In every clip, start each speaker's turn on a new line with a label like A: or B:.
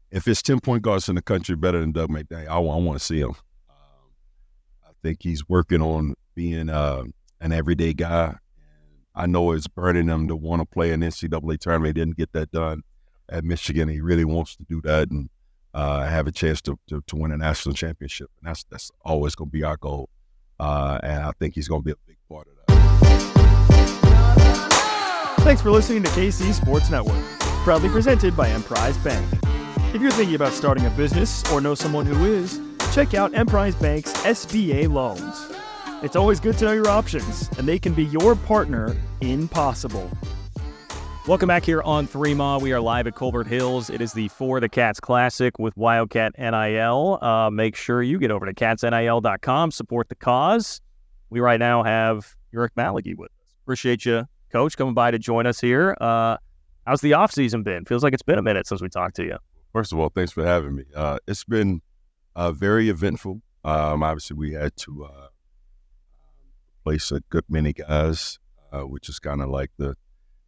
A: if it's 10 point guards in the country better than Dug McDaniel, I want to see him. I think he's working on being an everyday guy. I know it's burning him to want to play an NCAA tournament. He didn't get that done at Michigan. He really wants to do that and have a chance to win a national championship. And that's always going to be our goal. And I think he's going to be a big part of that.
B: Thanks for listening to KC Sports Network, proudly presented by Emprise Bank. If you're thinking about starting a business or know someone who is, check out Emprise Bank's SBA loans. It's always good to know your options, and they can be your partner in possible. Welcome back here on 3MA. We are live at Colbert Hills. It is the For the Cats Classic with Wildcat NIL. Make sure you get over to catsnil.com, support the cause. We right now have Ulric Maligi with us. Appreciate you, Coach, coming by to join us here. How's the offseason been? Feels like it's been a minute since we talked to you.
A: First of all, thanks for having me. It's been very eventful. Obviously, we had to replace a good many guys, which is kind of like the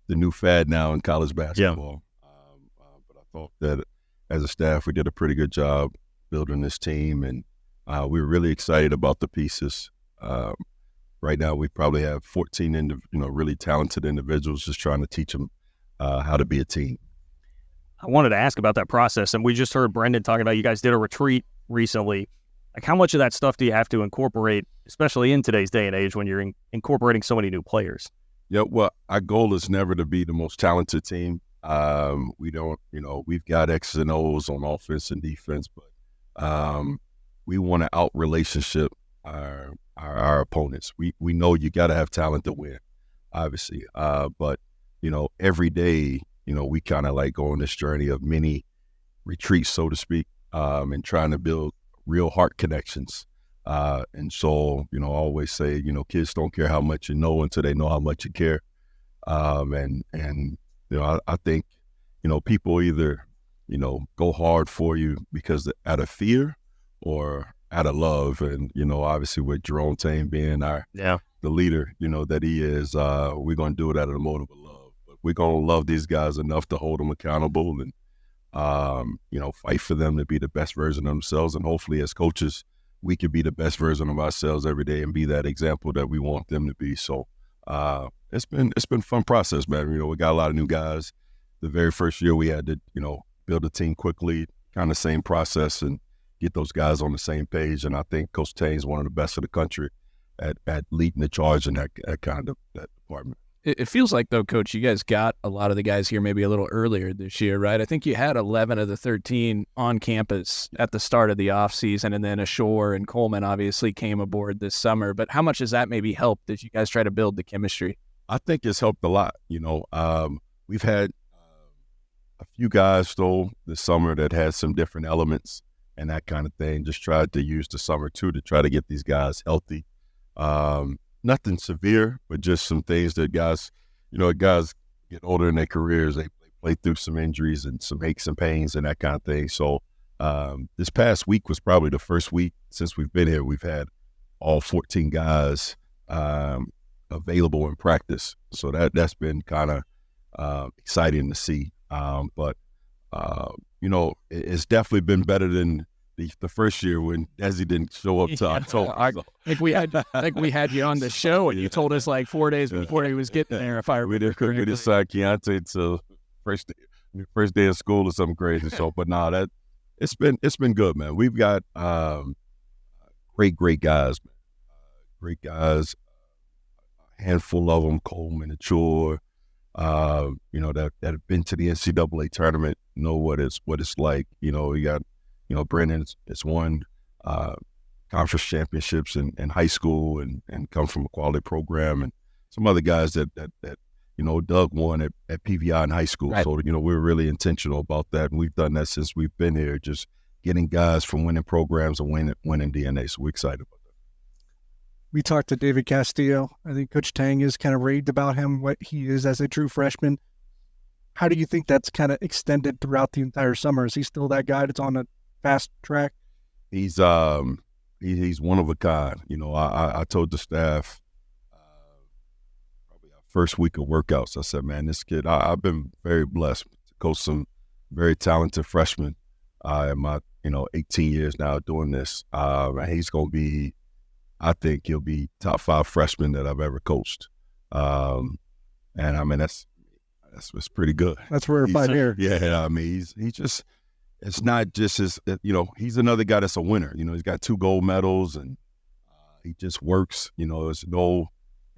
A: new fad now in college basketball. Yeah. But I thought that as a staff, we did a pretty good job building this team, and we were really excited about the pieces. Right now, we probably have 14 really talented individuals just trying to teach them how to be a team.
B: I wanted to ask about that process, and we just heard Brendan talking about you guys did a retreat recently. Like, how much of that stuff do you have to incorporate, especially in today's day and age when you're incorporating so many new players?
A: Yeah, well, our goal is never to be the most talented team. We don't, we've got X's and O's on offense and defense, but we want to out-relationship our opponents. We know you got to have talent to win, obviously. But, every day, we kind of like go on this journey of mini retreats, so to speak, and trying to build real heart connections. And so, I always say, kids don't care how much you know until they know how much you care. I think, people either, go hard for you because out of fear or out of love. And, obviously with Jerome Tane being the leader, that he is, we're going to do it out of the motive of love. But we're going to love these guys enough to hold them accountable and, fight for them to be the best version of themselves. And hopefully as coaches, we can be the best version of ourselves every day and be that example that we want them to be. So it's been a fun process, man. We got a lot of new guys. The very first year we had to, build a team quickly, kind of same process and get those guys on the same page. And I think Coach Tane's one of the best in the country at leading the charge in that department.
C: It feels like, though, Coach, you guys got a lot of the guys here maybe a little earlier this year, right? I think you had 11 of the 13 on campus at the start of the offseason, and then Ashore and Coleman obviously came aboard this summer. But how much has that maybe helped as you guys try to build the chemistry?
A: I think it's helped a lot. We've had a few guys, though, this summer that had some different elements and that kind of thing. Just tried to use the summer, too, to try to get these guys healthy. Nothing severe, but just some things that guys get older in their careers. They play through some injuries and some aches and pains and that kind of thing. So this past week was probably the first week since we've been here. We've had all 14 guys available in practice. So that's been kind of exciting to see. But it's definitely been better than the first year when Desi didn't show up to October.
C: I think we had you on the show and you told us like 4 days before he was getting there. If I remember correctly,
A: we didn't sign Keontae to first day of school or something crazy. So, but it's been good, man. We've got great guys, man. Great guys. A handful of them, Coleman and Chore, that have been to the NCAA tournament, know what it's like. You got. Brendan has won conference championships in high school and come from a quality program, and some other guys that Dug won at PVI in high school. Right. So, we're really intentional about that, and we've done that since we've been here, just getting guys from winning programs and winning DNA. So we're excited about that.
D: We talked to David Castillo. I think Coach Tang is kind of raved about him, what he is as a true freshman. How do you think that's kind of extended throughout the entire summer? Is he still that guy that's on a fast track?
A: He's one of a kind. I told the staff probably our first week of workouts, I said, man, this kid, I've been very blessed to coach some very talented freshmen in my 18 years now doing this. And he's going to be, I think he'll be top 5 freshman that I've ever coached. And I mean, that's pretty good.
D: That's rarefied here.
A: Yeah, I mean, he's just, it's not just his, he's another guy that's a winner. He's got 2 gold medals and he just works.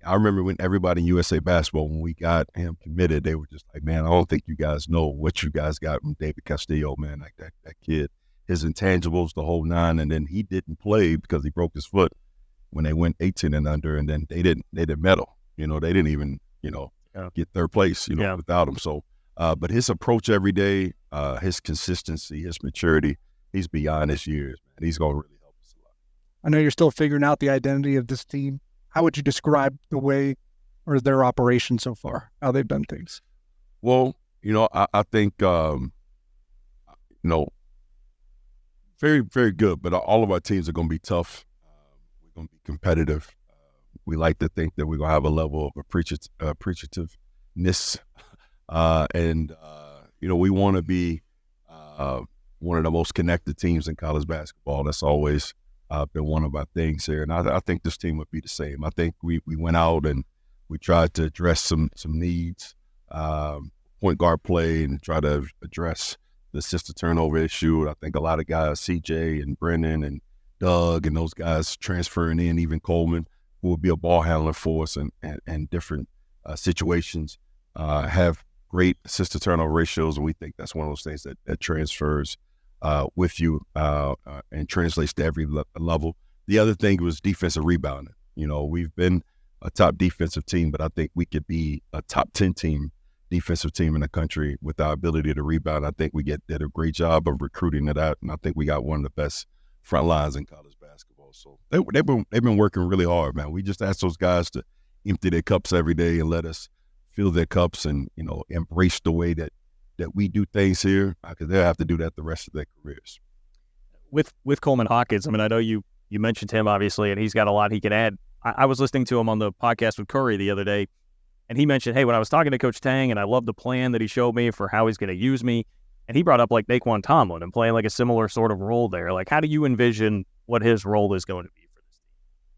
A: I remember when everybody in USA Basketball, when we got him committed, they were just like, man, I don't think you guys know what you guys got from David Castillo, man. Like that kid, his intangibles, the whole 9, and then he didn't play because he broke his foot when they went 18 and under, and then they didn't medal. They didn't even, get 3rd place, without him. So, but his approach every day, his consistency, his maturity, he's beyond his years, man. He's going to really help us a lot.
D: I know you're still figuring out the identity of this team. How would you describe the way or their operation so far, how they've done things?
A: Well, I think, very, very good, but all of our teams are going to be tough. We're going to be competitive. We like to think that we're going to have a level of appreciativeness. And we want to be one of the most connected teams in college basketball. That's always been one of our things here. And I think this team would be the same. I think we went out and we tried to address some needs, point guard play, and try to address the assistant turnover issue. I think a lot of guys, CJ and Brennan and Dug and those guys transferring in, even Coleman, who will be a ball handler for us and different situations, have great assistant turnover ratios. And we think that's one of those things that transfers with you and translates to every level. The other thing was defensive rebounding. We've been a top defensive team, but I think we could be a top 10 defensive team in the country with our ability to rebound. I think we did a great job of recruiting to that, and I think we got one of the best front lines in college basketball. So they've been working really hard, man. We just ask those guys to empty their cups every day and let us fill their cups and embrace the way that we do things here, because they'll have to do that the rest of their careers.
B: With Coleman Hawkins, I mean, I know you mentioned him, obviously, and he's got a lot he can add. I was listening to him on the podcast with Curry the other day, and he mentioned, hey, when I was talking to Coach Tang, and I love the plan that he showed me for how he's going to use me, and he brought up like Naquan Tomlin and playing like a similar sort of role there. Like, how do you envision what his role is going to be for this team?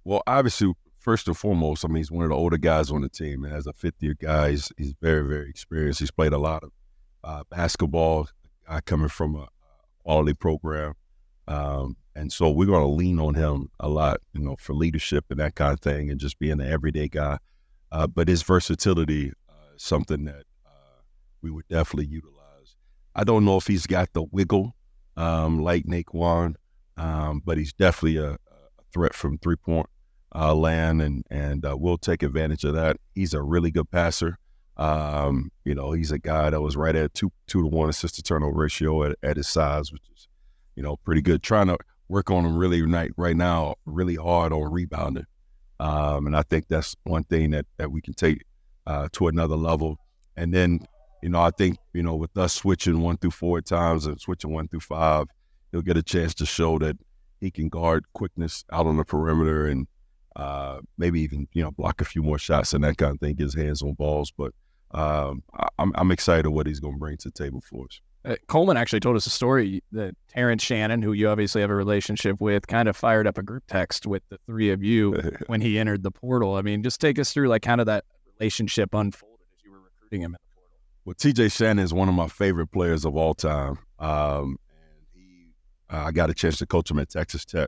A: Well, obviously, first and foremost, I mean, he's one of the older guys on the team, and as a 5th-year guy, he's very, very experienced. He's played a lot of basketball, coming from a quality program. And so we're going to lean on him a lot, for leadership and that kind of thing, and just being an everyday guy. But his versatility is something that we would definitely utilize. I don't know if he's got the wiggle like Naquan, but he's definitely a threat from three-point land, and we'll take advantage of that. He's a really good passer. He's a guy that was right at 2-to-1 assist to turnover ratio at his size, which is, pretty good. Trying to work on him right now, really hard on rebounding. And I think that's one thing that we can take to another level. And then, I think, with us switching 1 through 4 at times and switching 1 through 5, he'll get a chance to show that he can guard quickness out on the perimeter and maybe even, block a few more shots and that kind of thing, get his hands on balls. But I'm excited what he's going to bring to the table for us.
C: Coleman actually told us a story that Terrence, Shannon, who you obviously have a relationship with, kind of fired up a group text with the 3 of you when he entered the portal. I mean, just take us through like kind of that relationship unfolded as you were recruiting him in the portal.
A: Well, TJ Shannon is one of my favorite players of all time. And I got a chance to coach him at Texas Tech.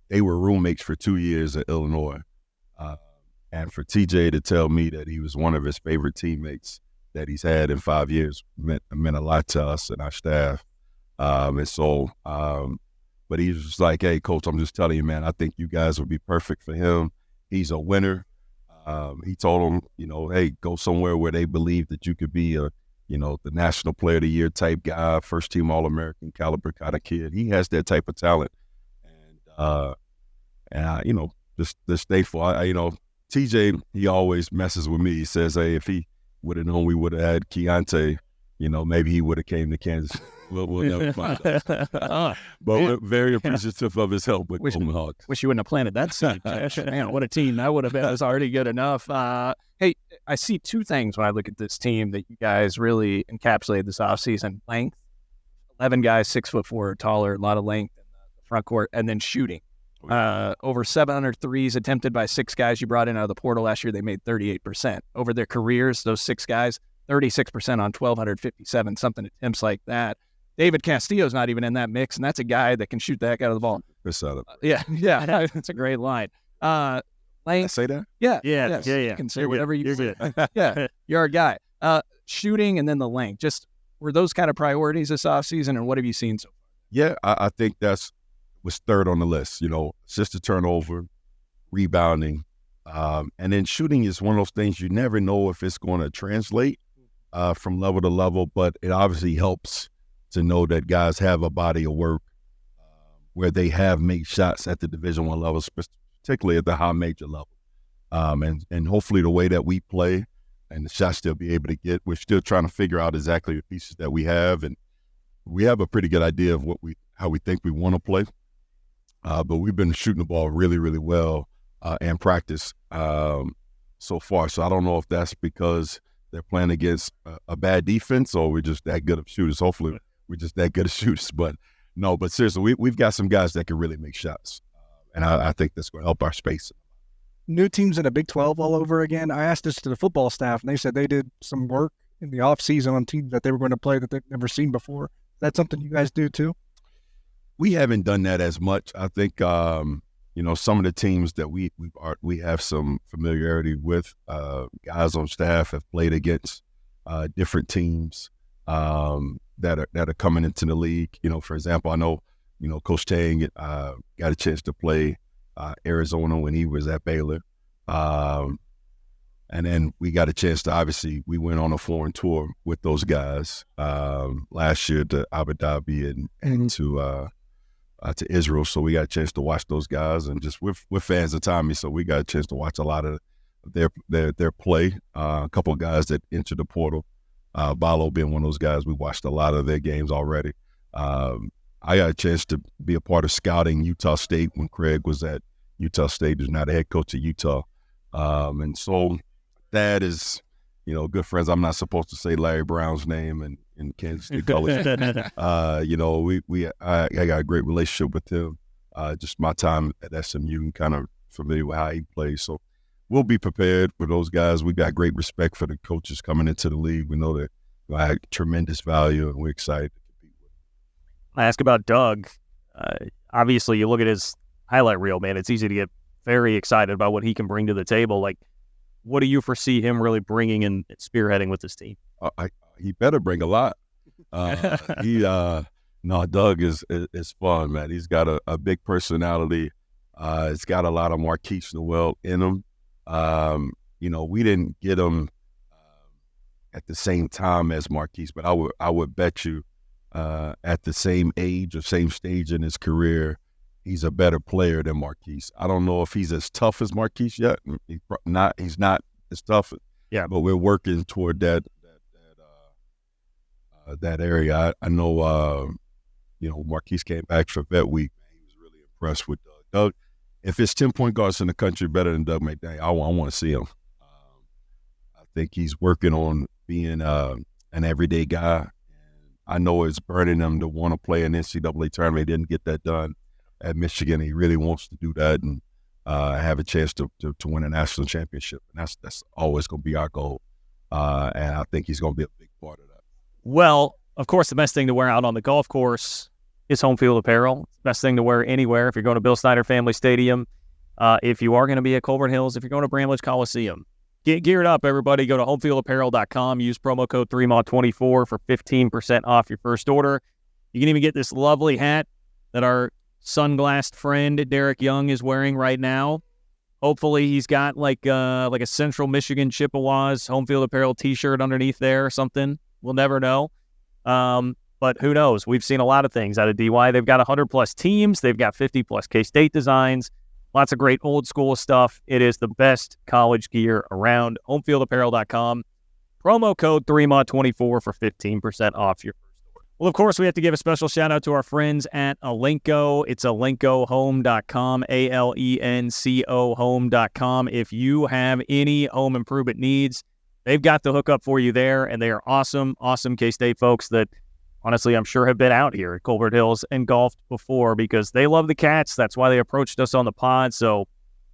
A: They were roommates for 2 years at Illinois. And for TJ to tell me that he was one of his favorite teammates that he's had in 5 years meant a lot to us and our staff. But he was just like, hey, Coach, I'm just telling you, man, I think you guys would be perfect for him. He's a winner. He told him, hey, go somewhere where they believe that you could be the National Player of the Year type guy, first team All-American caliber kind of kid. He has that type of talent. And just thankful. TJ, he always messes with me. He says, hey, if he would have known we would have had Keontae, maybe he would have came to Kansas. We'll never find out. But we're very appreciative of his help with Coleman Hawks.
C: Wish you wouldn't have planted that seed. Man, what a team that would have been. It was already good enough. Hey, I see 2 things when I look at this team that you guys really encapsulated this offseason. Length, 11 guys 6'4" or taller, a lot of length in the front court, and then shooting. Over 700 threes attempted by 6 guys you brought in out of the portal last year. They made 38%. Over their careers, those 6 guys, 36% on 1,257 something attempts like that. David Castillo's not even in that mix, and that's a guy that can shoot the heck out of the ball. Yeah, that's a great line. Length.
A: I say that?
C: Yeah.
B: You
C: can say whatever you say. Yeah, you're a guy. Shooting and then the length. Just were those kind of priorities this offseason, and what have you seen so far?
A: Yeah, I think was third on the list. Assist to turnover, rebounding, and then shooting is one of those things you never know if it's going to translate from level to level, but it obviously helps to know that guys have a body of work where they have made shots at the Division I level, particularly at the high major level. And hopefully the way that we play and the shots they'll be able to get, we're still trying to figure out exactly the pieces that we have. And we have a pretty good idea of how we think we want to play. But we've been shooting the ball really, really well in practice so far. So I don't know if that's because they're playing against a bad defense or we're just that good of shooters. Hopefully we're just that good of shooters. But no, but seriously, we've got some guys that can really make shots. And I think that's going to help our space.
D: New teams in the Big 12 all over again. I asked this to the football staff, and they said they did some work in the offseason on teams that they were going to play that they've never seen before. Is that something you guys do too?
A: We haven't done that as much. I think, some of the teams that we have some familiarity with, guys on staff have played against different teams that are coming into the league. For example, I know, Coach Tang got a chance to play Arizona when he was at Baylor. And then we got a chance to, obviously, we went on a foreign tour with those guys last year to Abu Dhabi and to Israel. So we got a chance to watch those guys, and just we're fans of Tommy, so we got a chance to watch a lot of their play. A couple of guys that entered the portal, Balo being one of those guys. We watched a lot of their games already. I got a chance to be a part of scouting Utah State when Craig was at Utah State. He's now the head coach of Utah. And so that is, good friends. I'm not supposed to say Larry Brown's name in Kansas State College. I got a great relationship with him. Just my time at SMU and kind of familiar with how he plays. So we'll be prepared for those guys. We got great respect for the coaches coming into the league. We know that they have tremendous value, and we're excited to compete with them.
B: I ask about Dug. Obviously, you look at his highlight reel, man. It's easy to get very excited about what he can bring to the table. Like, what do you foresee him really bringing and spearheading with this team?
A: He better bring a lot. Dug is fun, man. He's got a big personality. It's got a lot of Marquise Noel in him. We didn't get him at the same time as Marquise, but I would bet you at the same age or same stage in his career, he's a better player than Marquise. I don't know if he's as tough as Marquise yet. He's not as tough.
B: Yeah,
A: but we're working toward that area. I know, Marquise came back for Vet Week. He was really impressed with Dug. Dug, if it's 10 point guards in the country better than Dug McDaniel, I want to see him. I think he's working on being an everyday guy. I know it's burning him to want to play an NCAA tournament. He didn't get that done at Michigan. He really wants to do that and have a chance to win a national championship. And that's always going to be our goal. And I think he's going to be a big part of that.
B: Well, of course, the best thing to wear out on the golf course is HomeField Apparel. It's the best thing to wear anywhere. If you're going to Bill Snyder Family Stadium, if you are going to be at Colbert Hills, if you're going to Bramlage Coliseum, get geared up, everybody. Go to HomeFieldApparel.com. Use promo code 3MAW24 for 15% off your first order. You can even get this lovely hat that our sunglassed friend Derek Young is wearing right now. Hopefully he's got like a Central Michigan Chippewas HomeField Apparel t-shirt underneath there or something. We'll never know. But who knows? We've seen a lot of things out of DY. They've got 100-plus teams. They've got 50-plus K-State designs. Lots of great old school stuff. It is the best college gear around. HomeFieldApparel.com. Promo code 3MAW24 for 15% off your first order. Well, of course, we have to give a special shout out to our friends at Alenco. It's AlencoHome.com, ALENCO Home.com. If you have any home improvement needs, they've got the hookup for you there, and they are awesome, awesome K-State folks that honestly, I'm sure have been out here at Colbert Hills and golfed before because they love the Cats. That's why they approached us on the pod. So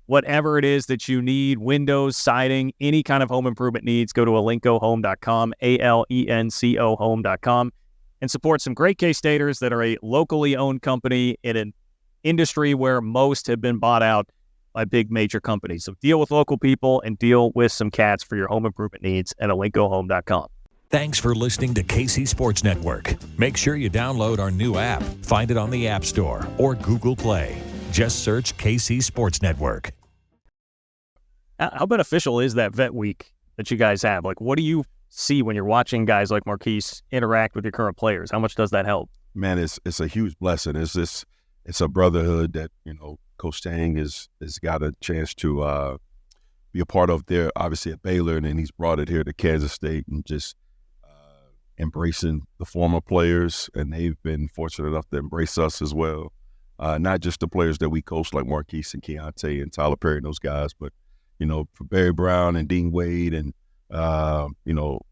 B: whatever it is that you need, windows, siding, any kind of home improvement needs, go to alencohome.com, ALENCO home.com, and support some great K-Staters that are a locally owned company in an industry where most have been bought out by big major companies. So deal with local people and deal with some Cats for your home improvement needs at alencohome.com.
E: Thanks for listening to KC Sports Network. Make sure you download our new app. Find it on the App Store or Google Play. Just search KC Sports Network.
B: How beneficial is that vet week that you guys have? Like, what do you see when you're watching guys like Marquise interact with your current players? How much does that help?
A: Man, it's a huge blessing. It's a brotherhood that, Coach Tang has got a chance to be a part of there, obviously at Baylor, and then he's brought it here to Kansas State and just embracing the former players, and they've been fortunate enough to embrace us as well. Not just the players that we coach like Marquise and Keontae and Tyler Perry and those guys, but, for Barry Brown and Dean Wade and,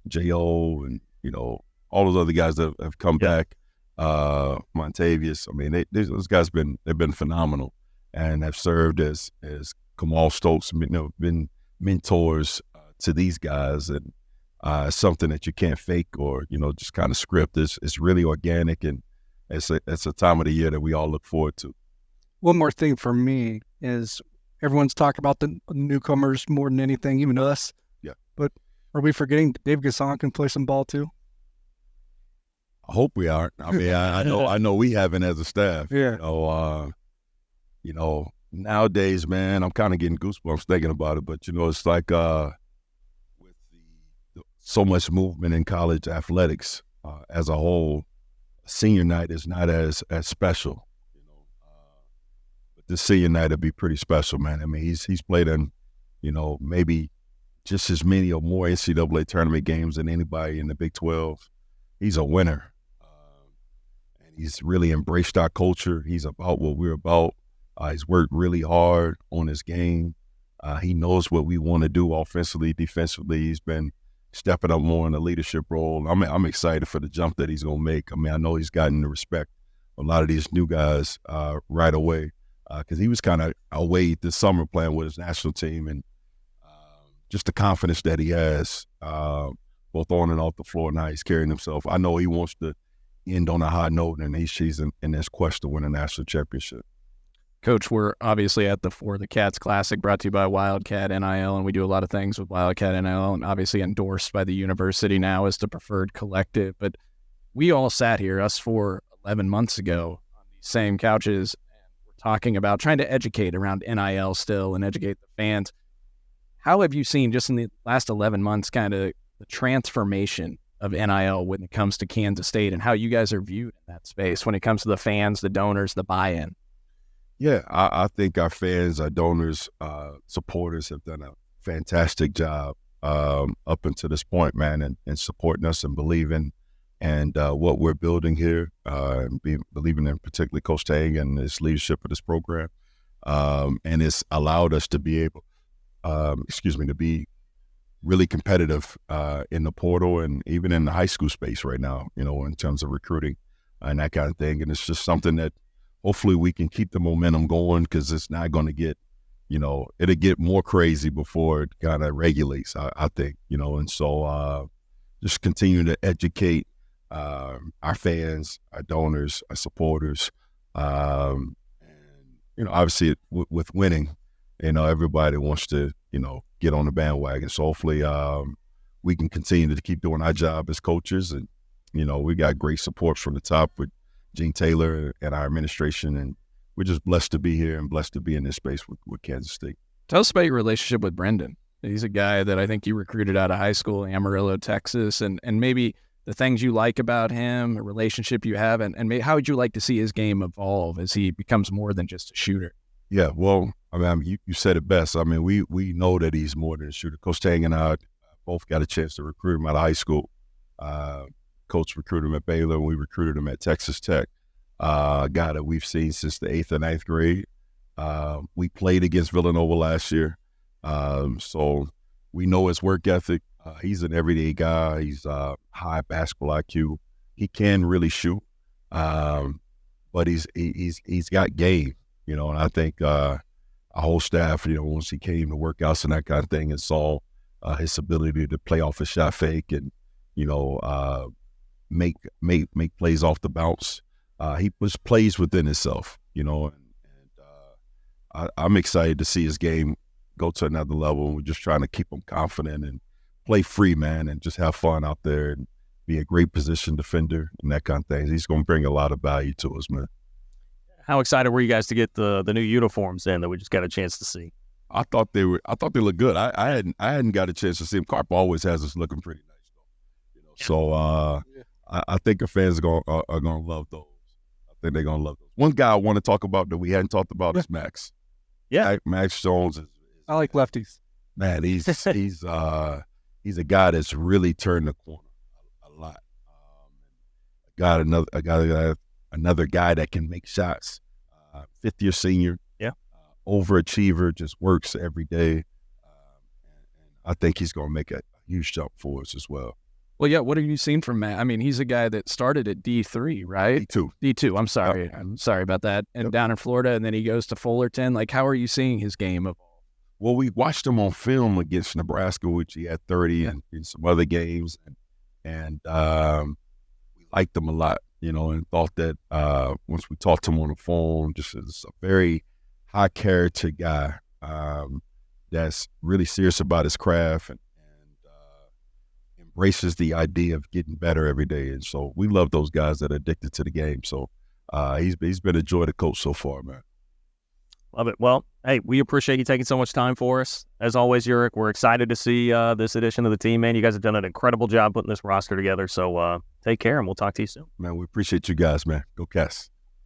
A: J.O. and, all those other guys that have come back, Montavious. I mean, those guys they've been phenomenal and have served as Kamal Stokes, been mentors to these guys, and something that you can't fake or just kind of script. It's really organic, and it's a time of the year that we all look forward to.
D: One more thing for me is everyone's talking about the newcomers more than anything, even us.
A: Yeah.
D: But are we forgetting Dave Gasson can play some ball too?
A: I hope we aren't. I mean, I know we haven't as a staff.
D: Yeah.
A: Nowadays, man, I'm kind of getting goosebumps thinking about it. But it's like with so much movement in college athletics as a whole, senior night is not as special. But this senior night will be pretty special, man. I mean, he's played in, maybe just as many or more NCAA tournament games than anybody in the Big 12. He's a winner. And he's really embraced our culture. He's about what we're about. He's worked really hard on his game. He knows what we want to do offensively, defensively. He's been stepping up more in a leadership role. I'm excited for the jump that he's going to make. I mean, I know he's gotten the respect of a lot of these new guys right away because he was kind of away this summer playing with his national team, and just the confidence that he has both on and off the floor. Now he's carrying himself. I know he wants to end on a high note, and he's in this quest to win a national championship.
C: Coach, we're obviously at the For the Cats Classic, brought to you by Wildcat NIL, and we do a lot of things with Wildcat NIL, and obviously endorsed by the university now as the preferred collective. But we all sat here, us 11 months ago, on these same couches, and we're talking about trying to educate around NIL still and educate the fans. How have you seen, just in the last 11 months, kind of the transformation of NIL when it comes to Kansas State and how you guys are viewed in that space when it comes to the fans, the donors, the buy-in?
A: Yeah, I think our fans, our donors, supporters have done a fantastic job up until this point, man, and supporting us and believing and what we're building here, and believing in particularly Coach Tang and his leadership of this program. And it's allowed us to be able, to be really competitive in the portal and even in the high school space right now, in terms of recruiting and that kind of thing. And it's just something that hopefully we can keep the momentum going, because it's not going to get, it'll get more crazy before it kind of regulates, I think, and so just continue to educate our fans, our donors, our supporters, and, obviously with winning, everybody wants to, get on the bandwagon. So hopefully we can continue to keep doing our job as coaches. And, we got great support from the top with Gene Taylor and our administration, and we're just blessed to be here and blessed to be in this space with Kansas State.
C: Tell us about your relationship with Brendan. He's a guy that I think you recruited out of high school, Amarillo, Texas, and maybe the things you like about him, a relationship you have, and maybe how would you like to see his game evolve as he becomes more than just a shooter?
A: Yeah, well, I mean, you said it best. I mean, we know that he's more than a shooter. Coach Tang and I both got a chance to recruit him out of high school. Coach recruited him at Baylor, and we recruited him at Texas Tech. A guy that we've seen since the 8th and 9th grade. We played against Villanova last year, so we know his work ethic. He's an everyday guy. He's high basketball IQ. he can really shoot, but he's got game, you know. And I think our whole staff, you know, once he came to workouts and that kind of thing, and saw his ability to play off a shot fake and, you know, make plays off the bounce. He plays within himself, you know, and I'm excited to see his game go to another level. And we're just trying to keep him confident and play free, man, and just have fun out there and be a great position defender and that kind of thing. He's going to bring a lot of value to us, man.
F: How excited were you guys to get the new uniforms in that we just got a chance to see?
A: I thought they looked good. I hadn't got a chance to see them. Carp always has us looking pretty nice, though. You know, so I think the fans are gonna love those. I think they're gonna love those. One guy I want to talk about that we hadn't talked about is Max.
F: Yeah,
A: Max Jones is
D: I like lefties.
A: man. He's a guy that's really turned the corner a lot. Another guy that can make shots. Fifth-year senior.
F: Yeah.
A: Overachiever, just works every day. And I think he's going to make a huge jump for us as well.
C: Well, yeah, what have you seen from Matt? I mean, he's a guy that started at D3, right? D2, I'm sorry.
A: Yep.
C: I'm sorry about that. And down in Florida, and then he goes to Fullerton. Like, how are you seeing his game evolve?
A: Well, we watched him on film against Nebraska, which he had 30 and in some other games. And we liked him a lot, you know, and thought that once we talked to him on the phone, just as a very high character guy that's really serious about his craft and embraces the idea of getting better every day. And so we love those guys that are addicted to the game. So he's been a joy to coach so far, man.
F: Love it. Well, hey, we appreciate you taking so much time for us. As always, Ulric, we're excited to see this edition of the team, man. You guys have done an incredible job putting this roster together. So take care, and we'll talk to you soon.
A: Man, we appreciate you guys, man. Go Cats.